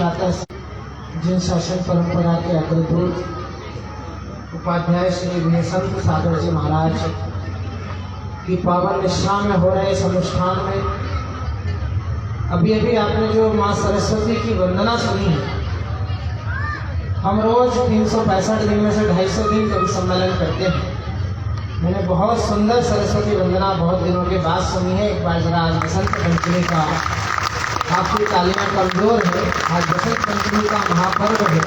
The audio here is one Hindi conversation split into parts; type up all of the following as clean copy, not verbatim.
प्रातः जिन शासन परंपरा के अग्रदूत उपाध्याय श्री विनय संत सागर जी महाराज की पावन निष्ठा में हो रहे इस अनुष्ठान में अभी अभी आपने जो माँ सरस्वती की वंदना सुनी है। हम रोज 365 दिन में से 250 दिन कवि सम्मेलन करते हैं। मैंने बहुत सुंदर सरस्वती वंदना बहुत दिनों के बाद सुनी है। एक बार जरा आज बसंत पंचमी का, आपकी तालियां कमजोर है, आज बसंत पंचमी का महापर्व है,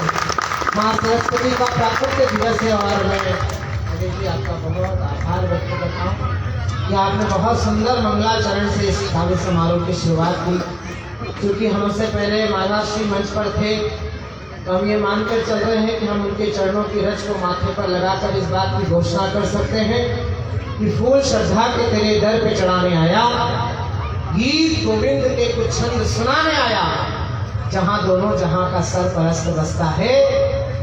माँ सरस्वती का प्राकृतिक दिवस है और मैं देखिए आपका बहुत आभार व्यक्त करता हूँ कि आपने बहुत सुंदर मंगलाचरण से इस काव्य समारोह की शुरुआत की। क्योंकि हमसे पहले महाराज श्री मंच पर थे तो हम ये मानकर चल रहे हैं कि हम उनके चरणों की रज को माथे पर लगाकर इस बात की घोषणा कर सकते हैं कि फूल श्रद्धा के तेरे दर पे चढ़ाने आया, गीत गोविंद के कुछ छंद सुनाने आया, जहां दोनों जहां का सर परस्त बसता है,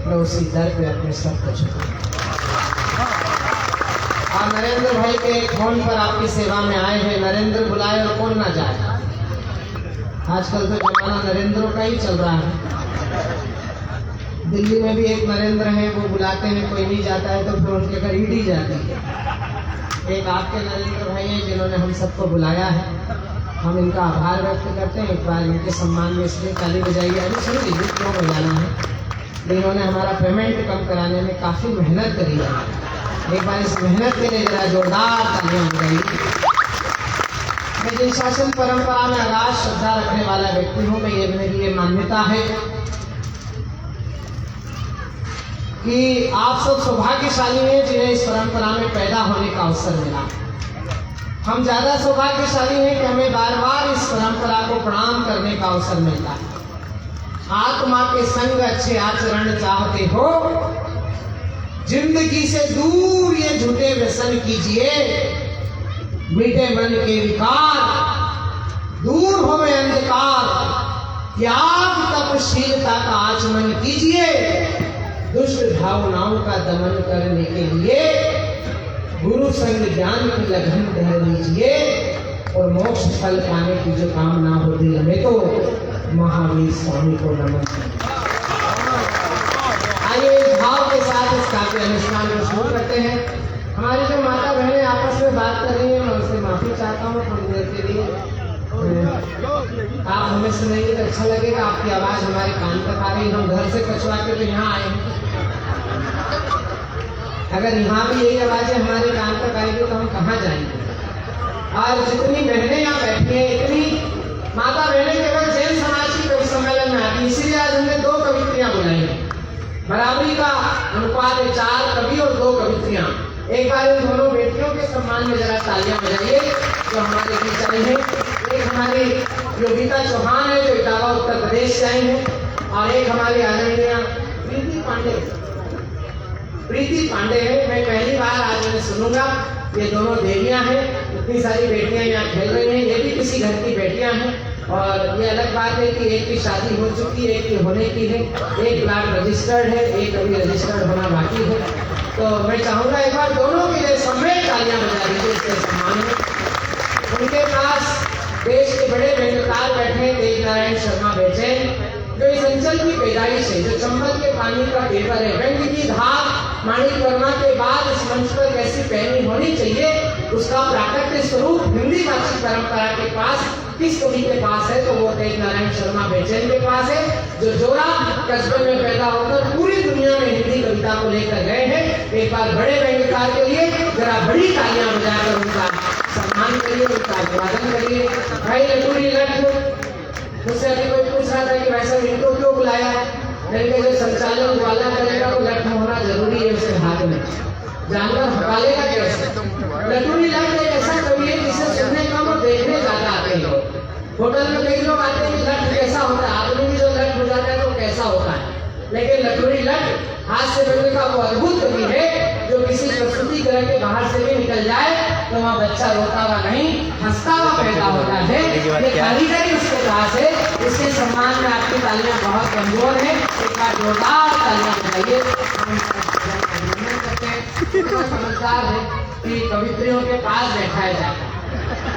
मैं उसी दर पे अपने सर को झुका। और नरेंद्र भाई के फोन पर आपकी सेवा में आए हैं। नरेंद्र बुलाए और कौन ना जाए। आजकल तो जमाना नरेंद्रों का ही चल रहा है। दिल्ली में भी एक नरेंद्र है, वो बुलाते हैं, कोई नहीं जाता है तो फिर उनके घर ईडी जाती है। एक आपके नरेंद्र भाई हैं जिन्होंने हम सबको बुलाया है, हम इनका आभार व्यक्त करते हैं। एक बार इनके सम्मान में इसलिए ताली बजाइए। अभी सुन लीजिए क्यों बजाना है। इन्होंने हमारा पेमेंट कम कराने में काफ़ी मेहनत करी है। एक बार इस मेहनत के लिए जरा जोरदार तालियां बजाइए। मैं जिन शासन परंपरा में अगाध श्रद्धा रखने वाला व्यक्ति हूँ, मैं ये मेरी ये मान्यता है कि आप सब सौभाग्यशाली हैं जिन्हें इस परंपरा में पैदा होने का अवसर मिला। हम ज्यादा सौभाग्यशाली हैं कि हमें बार बार इस परंपरा को प्रणाम करने का अवसर मिलता है। आत्मा के संग अच्छे आचरण चाहते हो, जिंदगी से दूर ये झूठे व्यसन कीजिए, मीठे मन के विकार दूर हो में अंधकार, त्याग तपशीलता का आचमन कीजिए, दुष्ट भावनाओं का दमन करने के लिए गुरु संग ज्ञान की लगन धर लीजिए, और मोक्ष फल पाने की जो कामना हो दिल में तो महावीर स्वामी को नमन। आइए इस भाव के साथ इस काव्य अनुष्ठान को शुरू करते हैं। हमारी जो माता बहनें आपस में बात कर रही हैं, मैं उनसे माफी चाहता हूँ थोड़ी देर के लिए। आप हमें सुनेंगे तो अच्छा लगेगा, आपकी आवाज हमारे कान तक आ रही। हम घर से कचवा के तो यहाँ आए हैं, अगर यहाँ भी यही आवाजें हमारे कान तक आएगी तो हम कहाँ जाएंगे। और जितनी बहनें यहाँ बैठी हैं, इतनी माता बहनें केवल जैन समाज की कवि सम्मेलन में आती, इसीलिए आज हमने 2 कवित्रियां बुलाई हैं। बराबरी का अनुपात है, 4 कवि और 2 कवित्रियां। एक बार इन दोनों बेटियों के सम्मान में जरा तालियां बजाइए जो हमारे बीच आई हैं। एक हमारी योगिता चौहान है जो इटावा उत्तर प्रदेश से आई है, और एक हमारी आदरणीय प्रीति पांडे है। मैं पहली बार आज मैं सुनूंगा। ये दोनों देवियां हैं, इतनी सारी बेटियां यहाँ खेल रही हैं, ये भी किसी घर की बेटियां हैं। और ये अलग बात है कि एक की शादी हो चुकी है, एक की होने की है, एक प्लाट रजिस्टर्ड है, एक अभी रजिस्टर्ड होना बाकी है। तो मैं चाहूंगा एक बार दोनों के लिए सम्मेत तालियां बजा दीजिए इसके सम्मान में। उनके पास देश के बड़े व्यंग्यकार बैठे हैं, तेज नारायण शर्मा बेचैन, जो इस अंचल की पैदाइश है, जो चंबल के पानी का पेपर है। व्यंग्य की धार माणिक वर्मा के बाद इस मंच पर कैसी पहनी होनी चाहिए, उसका प्राकृतिक स्वरूप हिंदी भाषी परंपरा के पास किस कवि के पास है, तो वो तेज नारायण शर्मा बेचैन के पास है, जो जोरा कस्बे में पैदा होकर पूरी दुनिया में हिंदी कविता को लेकर गए हैं। एक बार बड़े व्यंग्यकार के लिए जरा बड़ी तालियां बजाकर उनका सम्मान करिए, उनका अभिवादन करिए। भाई लटूरी लट, मुझसे अभी कोई पूछ रहा था कि वैसे इनको क्यों बुलाया। मैंने जो संचालन वाला करेगा तो लट होना जरूरी है उसके हाथ में, जानवर हकालेगा कैसे। लटूरी लट एक ऐसा कवि है जिसे सुनने कम और देखने ज्यादा आते हैं लोग। होटल में कई लोग आते हैं कि लट कैसा होता है, आदमी भी जो लट हो जाता है तो कैसा होता है, लेकिन लटूरी लट हाथ से बनने का वो अद्भुत कवि है जो किसी प्रसूति गृह के बाहर से भी निकल जाए तो वहाँ बच्चा रोता हुआ नहीं, हंसता हुआ पैदा होता है। ये कारीगरी उसके पास है। इसके सम्मान में आपकी तालियां बहुत कमजोर है, एक बार जोरदार तालियां बजाइए। समझदार है कि कवित्रियों के पास बैठाया जाता है।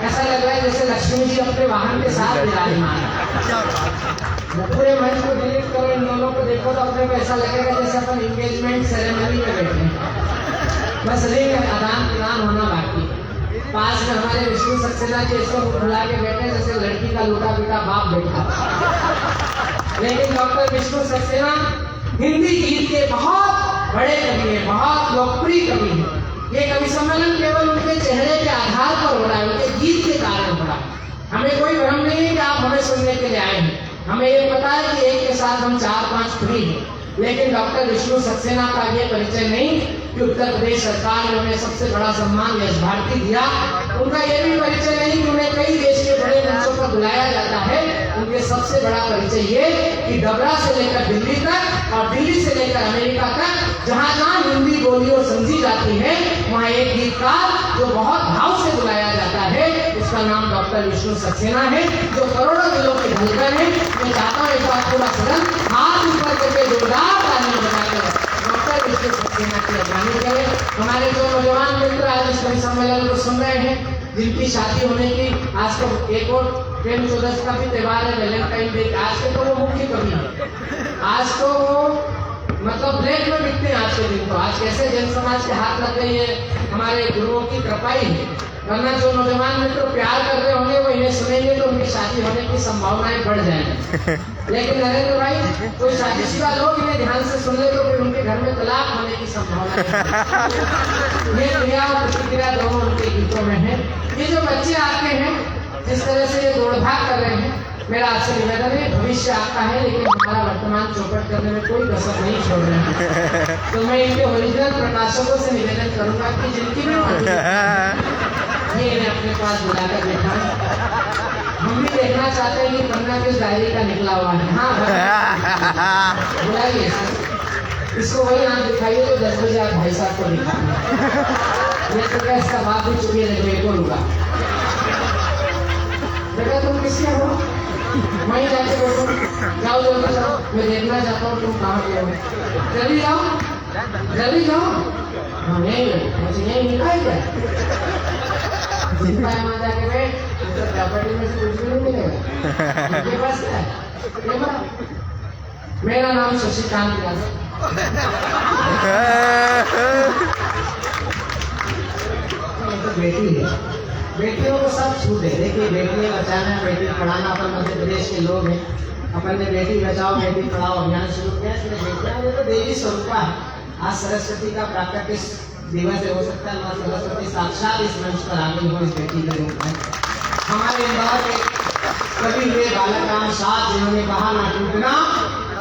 ऐसा लग रहा है जैसे लक्ष्मी जी अपने वाहन के साथ विराजमान है। पूरे मंच को डिलीट करो, इन दोनों को देखो तो अपने को ऐसा लगेगा जैसे अपन एंगेजमेंट सेरेमनी में बैठे हैं, बस रिंग आदान प्रदान होना बाकी है। पास में हमारे विष्णु सक्सेना जी इसको बुला के बैठे जैसे लड़की का लूटा पीटा बाप बैठा। लेकिन डॉक्टर विष्णु सक्सेना हिंदी गीत के बहुत बड़े कवि हैं, बहुत लोकप्रिय कवि हैं। ये कवि सम्मेलन केवल उनके चेहरे के आधार पर हो रहा है, उनके गीत के कारण हो रहा है। हमें कोई भ्रम नहीं है कि आप हमें सुनने के लिए आए हैं, हमें ये पता है कि एक के साथ हम 4-5 फ्री हैं। लेकिन डॉक्टर विष्णु सक्सेना का ये परिचय नहीं कि उत्तर प्रदेश सरकार ने उन्हें सबसे बड़ा सम्मान यश भारती दिया। उनका ये भी परिचय नहीं कि उन्हें कई देश के बड़े मंचों पर बुलाया जाता है। उनके सबसे बड़ा परिचय ये कि डबरा से लेकर दिल्ली तक और दिल्ली से लेकर अमेरिका तक जहाँ जहाँ हिंदी बोली और समझी जाती है, वहाँ एक गीतकार जो बहुत भाव से बुलाया जाता है, उसका नाम डॉक्टर विष्णु सक्सेना है, जो करोड़ों दिलों की धड़कन है। मैं चाहता हूँ एक बार पूरा सदन हाथ ऊपर करके जोरदार तालियां बजाकर डॉक्टर विष्णु सक्सेना की अगवानी करें। हमारे जो नौजवान मित्र आज इस कवि सम्मेलन को सुन रहे हैं, जिनकी शादी होने की, आज तो एक और प्रेम चौदस का भी त्योहार है, वैलेंटाइन डे, आज के तो वो मुख्य कवि है। आज तो वो मतलब ब्लैक में बिकते हैं आज के दिन को। आज कैसे जन समाज के हाथ लग गई है, हमारे गुरुओं की कृपा ही है। वरना जो नौजवान मित्र प्यार कर रहे होंगे वो इन्हें सुनेंगे तो उनकी शादी होने की संभावनाएं बढ़ जाएंगी। लेकिन नरेंद्र भाई, कोई शादीशुदा लोग इन्हें ध्यान से सुन ले तो फिर उनके घर में तलाक होने की संभावना ये क्रिया और प्रतिक्रिया दोनों उनके गीतों में है। ये जो बच्चे आते हैं, जिस तरह से ये दौड़ भाग कर रहे हैं, मेरा आपसे निवेदन है, भविष्य आपका है लेकिन हमारा वर्तमान चौपट करने में कोई कसर नहीं छोड़ रहे हैं। तो मैं इनके ओरिजिनल प्रकाशकों से निवेदन करूंगा कि जिनकी भी ये इन्हें अपने पास बुलाकर देखा, हम भी देखना चाहते हैं कि पन्ना किस डायरी का निकला हुआ है। हाँ बुलाइए, इसको वही नाम दिखाइए जो 10 बजे आप भाई साहब को दिखाएंगे। ये तो क्या इसका बाप भी चुकी है को लूंगा। बेटा तुम किसके हो? वहीं जाके बैठो, जाओ जल्दी जाओ, मैं देखना चाहता हूँ तुम कहाँ पे हो। जल्दी जाओ, जल्दी जाओ। हाँ नहीं, मुझे यही निकाल क्या जिनका है वहाँ जाके बैठ, तो प्रॉपर्टी में से कुछ भी नहीं मिलेगा। उनके पास क्या है? मेरा नाम शशिकांत यादव। तो बेटी है, बेटियों को सब छूट है। देखिए बेटियां बचाना, बेटी पढ़ाना, अपन मध्य प्रदेश के लोग हैं, अपन ने बेटी बचाओ बेटी पढ़ाओ अभियान शुरू किया। इसमें बेटियां तो देवी स्वरूप है। आज सरस्वती का प्राकट्य दिवस हो सकता है, माँ सरस्वती साक्षात इस मंच पर आ गई हो इस बेटी के रूप में। हमारे इंदौर के कवि हुए बालक राम साथ, जिन्होंने कहा ना टूटना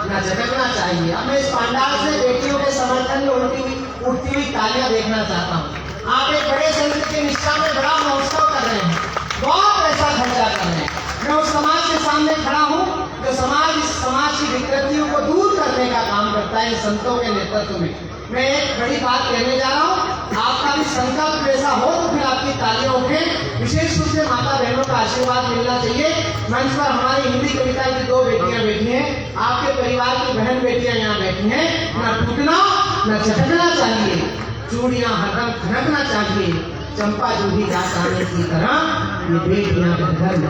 ना झटकना चाहिए। अब मैं इस पंडाल से बेटियों के समर्थन में उठती हुई तालियां देखना चाहता हूँ। आप एक बड़े संत की निष्ठा में बड़ा महोत्सव कर रहे हैं, बहुत पैसा खर्चा कर रहे हैं। मैं उस समाज के सामने खड़ा हूँ जो समाज इस समाज की विकृतियों को दूर करने का काम करता है संतों के नेतृत्व में। मैं एक बड़ी बात कहने जा रहा हूँ, आपका भी संकल्प ऐसा हो तो फिर आपकी तालियां उठे। विशेष रूप से माता बहनों का आशीर्वाद मिलना चाहिए। मंच पर हमारी हिंदी कविता की 2 बेटियां बैठी हैं, आपके परिवार की बहन बेटियां यहाँ बैठी हैं। न टूटना न झटकना चाहिए, चूड़ियां हरदम खनकना चाहिए, चंपा जूही जाने की तरह ये बेटियां घर में।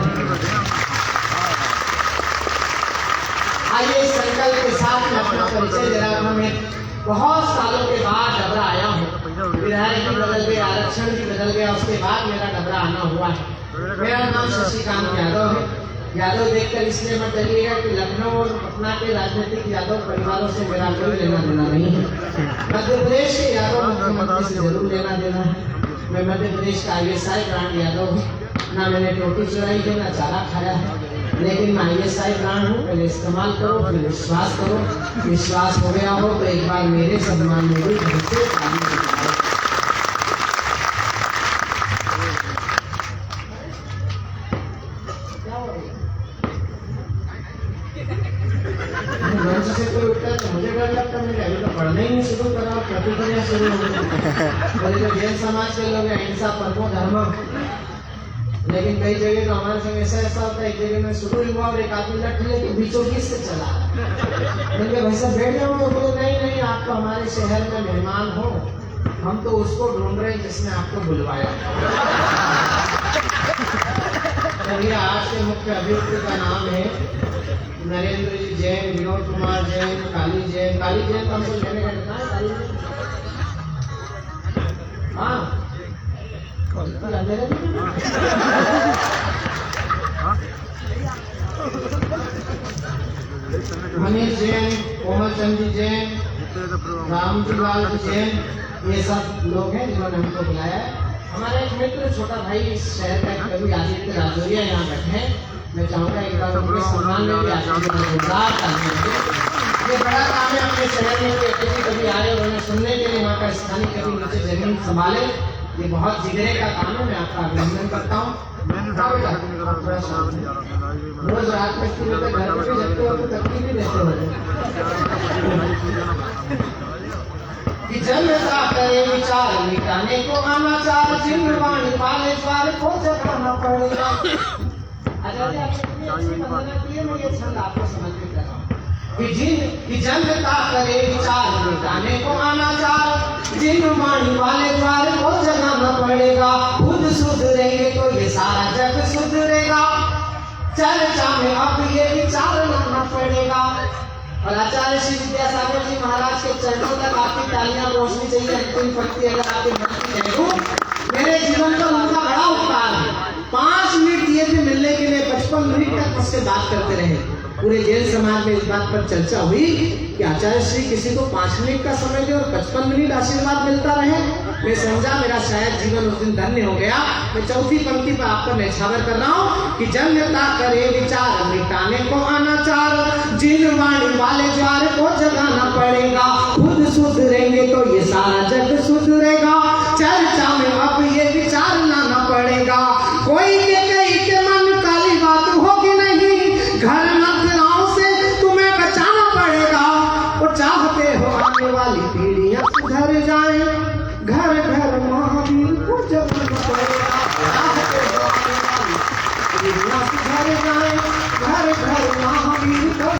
आइए संकल्प के साथ अपना परिचय दे रहा हूं। मैं बहुत सालों के बाद डबरा आया हूँ, विधायक भी बदल गया, आरक्षण भी बदल गया, उसके बाद मेरा डबरा आना हुआ है। मेरा नाम शशिकांत यादव है। यादव देखकर इसलिए मत डरिएगा कि लखनऊ और पटना के राजनीतिक यादव परिवारों से मेरा कोई लेना देना नहीं है। मध्य प्रदेश के यादव मुख्यमंत्री से जरूर लेना देना है। मैं मध्य प्रदेश का ISI ब्रांड यादव हूँ। ना मैंने टोटी चुराई है, ना चारा खाया है, लेकिन मैं ISI ब्रांड हूँ। पहले इस्तेमाल करो, फिर विश्वास करो। विश्वास हो गया हो तो एक बार मेरे सम्मान में भी घर से ताली बजाओ। मंच से कोई उठता है तो मुझे डर लगता है, मैं अभी तो पढ़ना ही नहीं शुरू करा, प्रतिक्रिया शुरू हो गई। जो जैन समाज के लोग हैं, अहिंसा परमो धर्म, लेकिन कई जगह तो हमारे संग ऐसा होता है। एक जगह में शुरू हुआ और एक आदमी लट ले तो बीचों बीच से चला, मैंने भाई साहब बैठ जाओ। बोले नहीं, आप तो हमारे शहर में मेहमान हो, हम तो उसको ढूंढ रहे हैं जिसने आपको बुलवाया। चलिए, आज के मुख्य अभियुक्त का नाम है नरेंद्र जी जैन, विनोद कुमार जैन, काली जैन। काली जैन तो हमको लेने का है काली जैन। हाँ मनीष जैन, कोमल चंद जी जैन, रामजीलाल जैन, ये सब लोग हैं जिन्होंने हमको बुलाया है। हमारा एक मित्र छोटा भाई इस शहर का कवि आदित्य राजौरिया यहाँ बैठे हैं। मैं चाहूँगा एक बार उनके सम्मान में भी ये बड़ा काम है अपने शहर में कि अतिथि कभी आए और उन्हें सुनने के लिए वहाँ का स्थानीय कवि नीचे जमीन संभाले। ये बहुत जिगरे का काम है। मैं आपका अभिनंदन करता हूँ। रोज रात में घर में भी जगते हो तो तकलीफ भी देते हो कि जन्मता करे विचार मिटाने को अनाचार, जिन वाणी पाले द्वार को जगाना पड़ेगा। आजादी आपने अच्छी वंदना की है। मैं ये छंद आपको समर्पित कर रहा हूँ कि जनता करे विचार मिटाने को अनाचार, जिन वाणी वाले द्वार को जगाना पड़ेगा। खुद सुधरेंगे तो ये सारा जग सुधरेगा, चर्चा में अब ये विचार लाना पड़ेगा। और आचार्य श्री विद्यासागर जी महाराज के चरणों तक आपकी तालियां रोशनी चाहिए। अंतिम पंक्ति अगर आपके मन की है तो मेरे जीवन का उनका बड़ा उपकार है। 5 मिनट दिए थे मिलने के लिए, 55 मिनट तक मुझसे बात करते रहे। पूरे जैन समाज में इस बात पर चर्चा हुई कि आचार्य श्री किसी को 5 मिनट का समय दे और 55 मिनट आशीर्वाद मिलता रहे। मैं समझा मेरा शायद जीवन उस दिन धन्य हो गया। मैं चौथी पंक्ति पर आप पर न्यौछावर कर रहा हूँ कि जनता करे विचार मिटाने को अनाचार, जिन वाणी वाले द्वार को जगाना पड़ेगा। खुद सुधरेंगे तो ये सारा जग सुधरेगा, चर्चा में अब ये विचार लाना पड़ेगा। कोई के कई के मन काली बात होगी नहीं, घर मत से तुम्हें बचाना पड़ेगा। वो चाहते हो आने वाली पीढ़ियां सुधर जाए, घर घर महावीर को जगाना पड़ेगा। चाहते हो आने वाली पीढ़ियां सुधर जाए, घर घर महावीर को